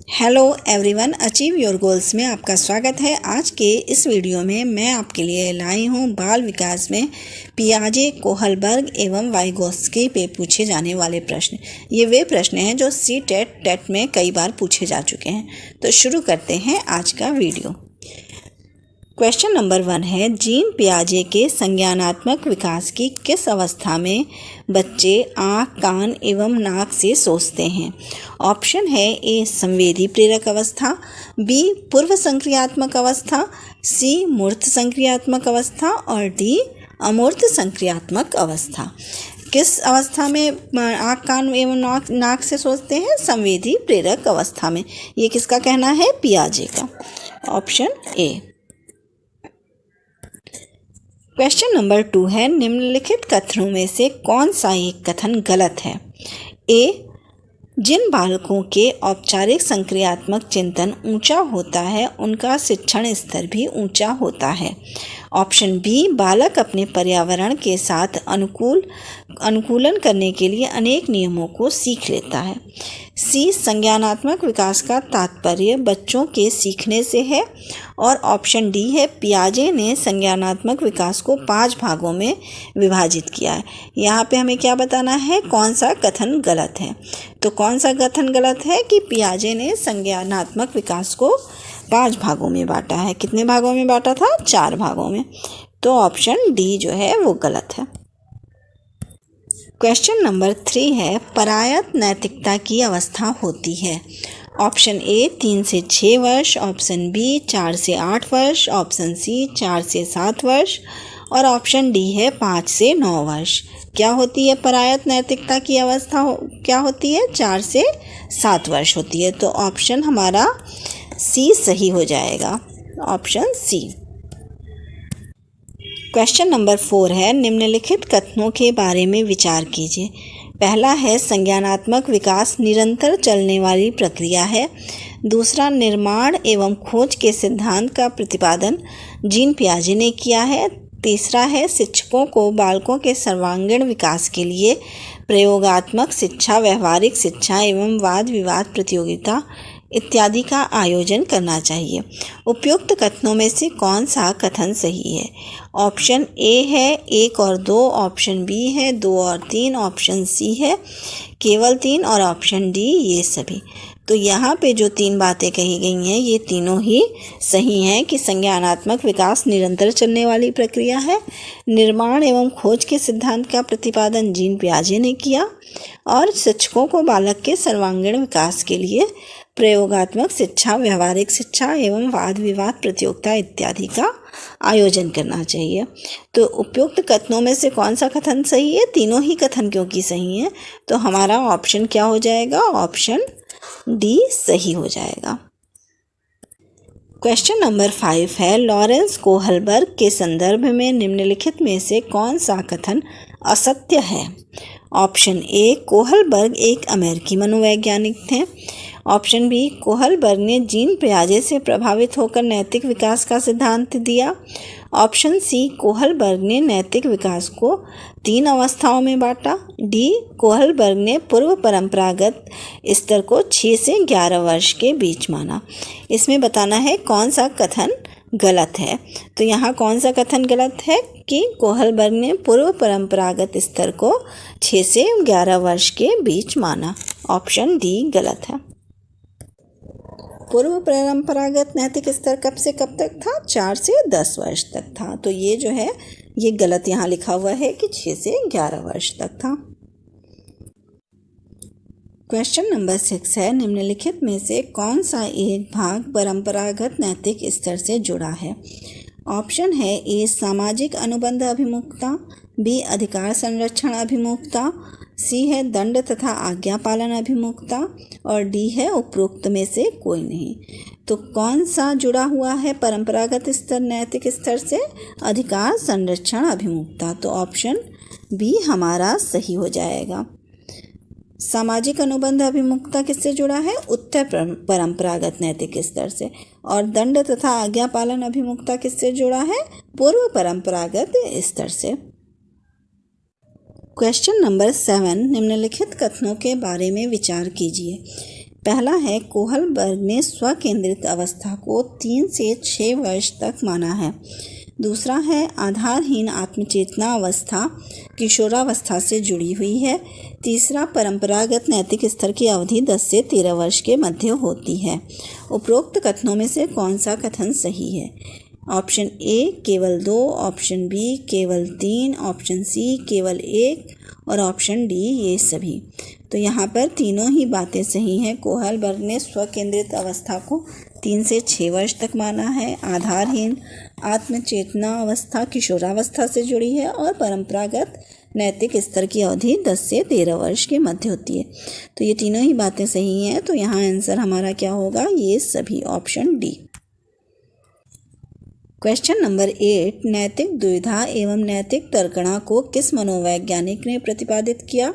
Hello everyone, achieve your goals में आपका स्वागत है। आज के इस वीडियो में मैं आपके लिए लाई हूँ बाल विकास में पियाजे, कोहलबर्ग एवं वाइगोत्स्की पे पूछे जाने वाले प्रश्न। ये वे प्रश्न हैं जो टेट में कई बार पूछे जा चुके हैं। तो शुरू करते हैं आज का वीडियो। क्वेश्चन नंबर 1 है, जीन पियाजे के संज्ञानात्मक विकास की किस अवस्था में बच्चे आँख, कान एवं नाक से सोचते हैं? ऑप्शन है ए संवेदी प्रेरक अवस्था, बी पूर्व संक्रियात्मक अवस्था, सी मूर्त संक्रियात्मक अवस्था और डी अमूर्त संक्रियात्मक अवस्था। किस अवस्था में आँख, कान एवं नाक से सोचते हैं? संवेदी प्रेरक अवस्था में। ये किसका कहना है? पियाजे का। Option A. क्वेश्चन नंबर 2 है, निम्नलिखित कथनों में से कौन सा एक कथन गलत है? ए, जिन बालकों के औपचारिक संक्रियात्मक चिंतन ऊंचा होता है उनका शिक्षण स्तर भी ऊंचा होता है। ऑप्शन बी, बालक अपने पर्यावरण के साथ अनुकूलन करने के लिए अनेक नियमों को सीख लेता है। सी, संज्ञानात्मक विकास का तात्पर्य बच्चों के सीखने से है। और ऑप्शन डी है, पियाजे ने संज्ञानात्मक विकास को 5 भागों में विभाजित किया है। यहाँ पे हमें क्या बताना है? कौन सा कथन गलत है? तो कौन सा कथन गलत है कि पियाजे ने संज्ञानात्मक विकास को 5 भागों में बांटा है। कितने भागों में बांटा था? 4 भागों में। तो ऑप्शन डी जो है वो गलत है। क्वेश्चन नंबर 3 है, परायत नैतिकता की अवस्था होती है। ऑप्शन ए 3 से 6 वर्ष, ऑप्शन बी 4 से 8 वर्ष, ऑप्शन सी 4 से 7 वर्ष और ऑप्शन डी है 5 से 9 वर्ष। क्या होती है परायत नैतिकता की अवस्था? क्या होती है? 4 से 7 वर्ष होती है। तो ऑप्शन हमारा सी सही हो जाएगा। Option C. क्वेश्चन नंबर 4 है, निम्नलिखित कथनों के बारे में विचार कीजिए। पहला है, संज्ञानात्मक विकास निरंतर चलने वाली प्रक्रिया है। दूसरा, निर्माण एवं खोज के सिद्धांत का प्रतिपादन जीन पियाजे ने किया है। तीसरा है, शिक्षकों को बालकों के सर्वांगीण विकास के लिए प्रयोगात्मक शिक्षा, व्यवहारिक शिक्षा एवं वाद विवाद प्रतियोगिता इत्यादि का आयोजन करना चाहिए। उपयुक्त कथनों में से कौन सा कथन सही है? ऑप्शन ए है 1 और 2, ऑप्शन बी है 2 और 3, ऑप्शन सी है केवल 3 और ऑप्शन डी ये सभी। तो यहाँ पे जो 3 बातें कही गई हैं ये तीनों ही सही हैं कि संज्ञानात्मक विकास निरंतर चलने वाली प्रक्रिया है, निर्माण एवं खोज के सिद्धांत का प्रतिपादन जीन पियाजे ने किया और शिक्षकों को बालक के सर्वांगीण विकास के लिए प्रयोगात्मक शिक्षा, व्यवहारिक शिक्षा एवं वाद विवाद प्रतियोगिता इत्यादि का आयोजन करना चाहिए। तो उपयुक्त कथनों में से कौन सा कथन सही है? तीनों ही कथन क्योंकि सही है तो हमारा ऑप्शन क्या हो जाएगा? ऑप्शन डी सही हो जाएगा। क्वेश्चन नंबर 5 है, लॉरेंस कोहलबर्ग के संदर्भ में निम्नलिखित में से कौन सा कथन असत्य है? ऑप्शन ए, कोहलबर्ग एक अमेरिकी मनोवैज्ञानिक थे। ऑप्शन बी, कोहलबर्ग ने जीन पियाजे से प्रभावित होकर नैतिक विकास का सिद्धांत दिया। ऑप्शन सी, कोहलबर्ग ने नैतिक विकास को 3 अवस्थाओं में बांटा। डी, कोहलबर्ग ने पूर्व परंपरागत स्तर को 6 से 11 वर्ष के बीच माना। इसमें बताना है कौन सा कथन गलत है। तो यहाँ कौन सा कथन गलत है कि कोहलबर्ग ने पूर्व परंपरागत स्तर को 6 से 11 वर्ष के बीच माना। ऑप्शन डी गलत है। पूर्व परंपरागत नैतिक स्तर कब से कब तक था? 4 से 10 वर्ष तक था। तो ये जो है ये गलत यहाँ लिखा हुआ है कि 6 से 11 वर्ष तक था। क्वेश्चन नंबर 6 है, निम्नलिखित में से कौन सा एक भाग परंपरागत नैतिक स्तर से जुड़ा है? ऑप्शन है ए, सामाजिक अनुबंध अभिमुखता, बी, अधिकार संरक्षण अभिमुखता, सी है दंड तथा आज्ञा पालन अभिमुखता और डी है उपरोक्त में से कोई नहीं। तो कौन सा जुड़ा हुआ है परंपरागत स्तर नैतिक स्तर से? अधिकार संरक्षण अभिमुखता। तो ऑप्शन बी हमारा सही हो जाएगा। सामाजिक अनुबंध अभिमुखता किससे जुड़ा है? उत्तर परंपरागत नैतिक स्तर से। और दंड तथा आज्ञा पालन अभिमुखता किससे जुड़ा है? पूर्व परंपरागत स्तर से। क्वेश्चन नंबर 7, निम्नलिखित कथनों के बारे में विचार कीजिए। पहला है कोहलबर्ग ने स्वकेंद्रित अवस्था को 3 से 6 वर्ष तक माना है। दूसरा है आधारहीन आत्मचेतना अवस्था किशोरावस्था से जुड़ी हुई है। तीसरा परंपरागत नैतिक स्तर की अवधि 10 से 13 वर्ष के मध्य होती है। उपरोक्त कथनों में से कौन सा कथन सही है? ऑप्शन ए केवल 2, ऑप्शन बी केवल 3, ऑप्शन सी केवल 1 और ऑप्शन डी ये सभी। तो यहाँ पर तीनों ही बातें सही हैं। कोहलबर्ग ने स्वकेंद्रित अवस्था को 3 से 6 वर्ष तक माना है। आधारहीन आत्मचेतना अवस्था किशोरावस्था से जुड़ी है और परंपरागत नैतिक स्तर की अवधि 10 से 13 वर्ष के मध्य होती है। तो ये तीनों ही बातें सही हैं। तो यहाँ आंसर हमारा क्या होगा? ये सभी, ऑप्शन डी। क्वेश्चन नंबर 8, नैतिक दुविधा एवं नैतिक तर्कणा को किस मनोवैज्ञानिक ने प्रतिपादित किया?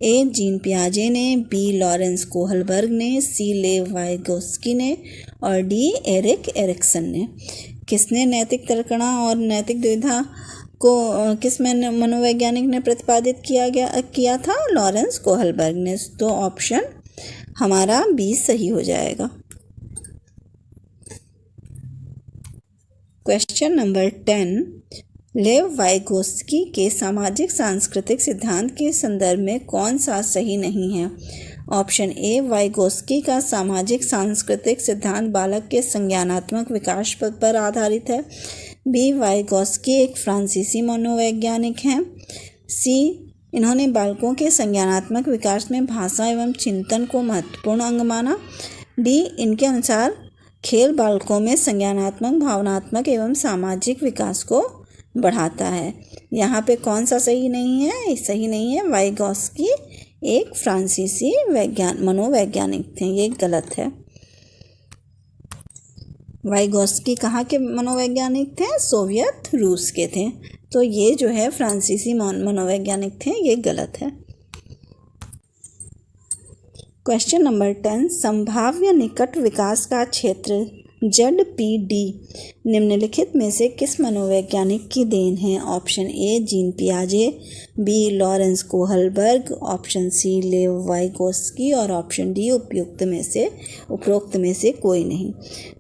ए जीन पियाजे ने, बी लॉरेंस कोहलबर्ग ने, सी लेव वाइगोस्की ने और डी एरिक एरिक्सन ने। किसने नैतिक तर्कणा और नैतिक दुविधा को किस मनोवैज्ञानिक ने प्रतिपादित किया था? लॉरेंस कोहलबर्ग ने। तो ऑप्शन हमारा बी सही हो जाएगा। क्वेश्चन नंबर 10, लेव वाइगोस्की के सामाजिक सांस्कृतिक सिद्धांत के संदर्भ में कौन सा सही नहीं है? ऑप्शन ए वाइगोस्की का सामाजिक सांस्कृतिक सिद्धांत बालक के संज्ञानात्मक विकास पर आधारित है। बी वाइगोस्की एक फ्रांसीसी मनोवैज्ञानिक हैं। सी इन्होंने बालकों के संज्ञानात्मक विकास में भाषा एवं चिंतन को महत्वपूर्ण अंग माना। डी इनके अनुसार खेल बालकों में संज्ञानात्मक, भावनात्मक एवं सामाजिक विकास को बढ़ाता है। यहाँ पे कौन सा सही नहीं है? सही नहीं है। वाइगोस्की एक फ्रांसीसी मनोवैज्ञानिक थे, ये गलत है। वाइगोस्की कहाँ के मनोवैज्ञानिक थे? सोवियत रूस के थे। तो ये जो है फ्रांसीसी मनोवैज्ञानिक थे, ये गलत है। क्वेश्चन नंबर 10, संभाव्य निकट विकास का क्षेत्र ZPD निम्नलिखित में से किस मनोवैज्ञानिक की देन है? ऑप्शन ए जीन पियाजे, B Lawrence Kohlberg, option C Lev Vygotsky और ऑप्शन डी उपरोक्त में से कोई नहीं।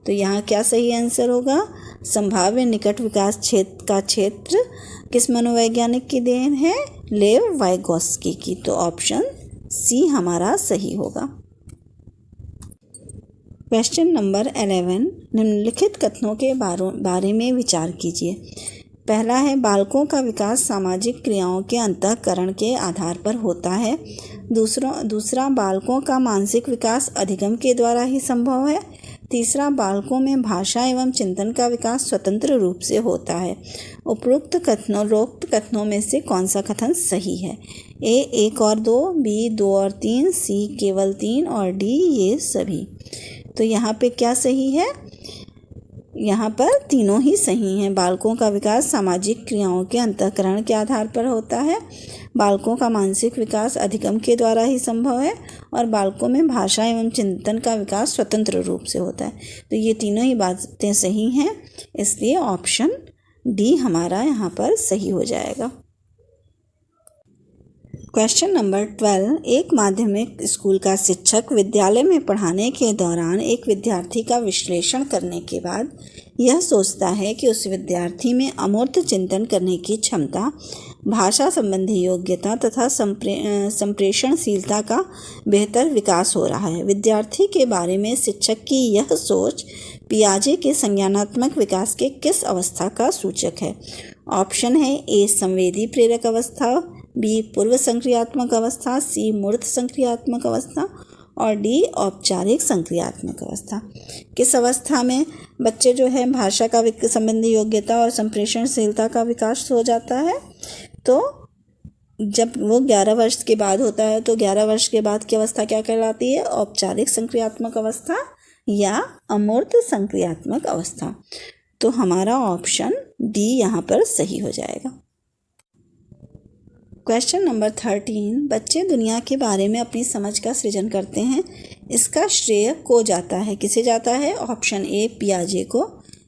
तो यहाँ क्या सही आंसर होगा? संभाव्य निकट विकास क्षेत्र किस मनोवैज्ञानिक की देन है? लेव वाइगोस्की की। तो ऑप्शन सी हमारा सही होगा। क्वेश्चन नंबर 11, निम्नलिखित कथनों के बारे में विचार कीजिए। पहला है बालकों का विकास सामाजिक क्रियाओं के अंतःकरण के आधार पर होता है। दूसरा बालकों का मानसिक विकास अधिगम के द्वारा ही संभव है। तीसरा बालकों में भाषा एवं चिंतन का विकास स्वतंत्र रूप से होता है। उपरोक्त कथनों में से कौन सा कथन सही है? ए 1 और 2, बी 2 और 3, सी केवल 3 और डी ये सभी। तो यहाँ पे क्या सही है? यहाँ पर तीनों ही सही हैं। बालकों का विकास सामाजिक क्रियाओं के अंतःकरण के आधार पर होता है। बालकों का मानसिक विकास अधिगम के द्वारा ही संभव है और बालकों में भाषा एवं चिंतन का विकास स्वतंत्र रूप से होता है। तो ये तीनों ही बातें सही हैं, इसलिए ऑप्शन डी हमारा यहाँ पर सही हो जाएगा। क्वेश्चन नंबर 12, एक माध्यमिक स्कूल का शिक्षक विद्यालय में पढ़ाने के दौरान एक विद्यार्थी का विश्लेषण करने के बाद यह सोचता है कि उस विद्यार्थी में अमूर्त चिंतन करने की क्षमता, भाषा संबंधी योग्यता तथा संप्रेषणशीलता का बेहतर विकास हो रहा है। विद्यार्थी के बारे में शिक्षक की यह सोच पियाजे के संज्ञानात्मक विकास के किस अवस्था का सूचक है? ऑप्शन है ए संवेदी प्रेरक अवस्था, बी पूर्व संक्रियात्मक अवस्था, सी मूर्त संक्रियात्मक अवस्था और डी औपचारिक संक्रियात्मक अवस्था। किस अवस्था में बच्चे जो है भाषा का संबंधी योग्यता और संप्रेषणशीलता का विकास हो जाता है? तो जब वो 11 वर्ष के बाद होता है, तो 11 वर्ष के बाद की अवस्था क्या कहलाती है? औपचारिक संक्रियात्मक अवस्था या अमूर्त संक्रियात्मक अवस्था। तो हमारा ऑप्शन डी यहाँ पर सही हो जाएगा। क्वेश्चन नंबर 13, बच्चे दुनिया के बारे में अपनी समझ का सृजन करते हैं, इसका श्रेय को जाता है? किसे जाता है? ऑप्शन ए पियाजे को,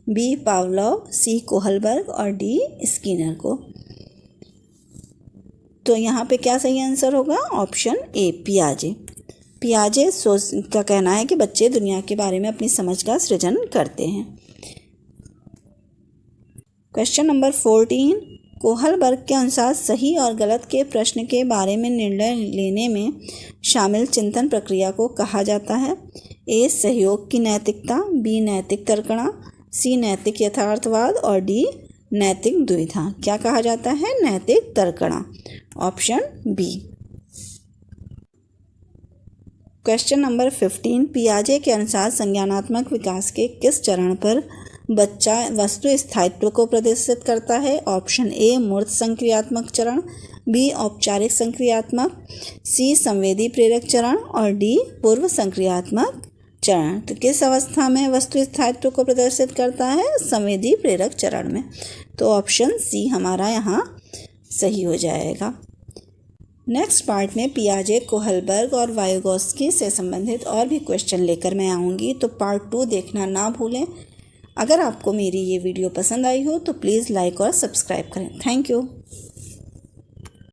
बी पावलोव, सी कोहलबर्ग और डी स्किनर को। तो यहाँ पे क्या सही आंसर होगा? Option A पियाजे। पियाजे का कहना है कि बच्चे दुनिया के बारे में अपनी समझ का सृजन करते हैं। क्वेश्चन नंबर 14, कोहलबर्ग के अनुसार सही और गलत के प्रश्न के बारे में निर्णय लेने में शामिल चिंतन प्रक्रिया को कहा जाता है। ए, सहयोग की नैतिकता, बी, नैतिक तर्कणा, सी, नैतिक यथार्थवाद और डी, नैतिक दुविधा। क्या कहा जाता है? नैतिक तर्कणा, ऑप्शन बी। क्वेश्चन नंबर 15, पियाजे के अनुसार संज्ञानात्मक विकास के किस चरण पर बच्चा वस्तु स्थायित्व को प्रदर्शित करता है? ऑप्शन ए, मूर्त संक्रियात्मक चरण, बी, औपचारिक संक्रियात्मक, सी, संवेदी प्रेरक चरण और डी, पूर्व संक्रियात्मक चरण। तो किस अवस्था में वस्तु स्थायित्व को प्रदर्शित करता है? संवेदी प्रेरक चरण में। तो ऑप्शन सी हमारा यहाँ सही हो जाएगा। नेक्स्ट पार्ट में पियाजे, कोहलबर्ग और वाइगोत्स्की से संबंधित और भी क्वेश्चन लेकर मैं आऊँगी, तो पार्ट 2 देखना ना भूलें। अगर आपको मेरी ये वीडियो पसंद आई हो तो प्लीज़ लाइक और सब्सक्राइब करें। Thank you.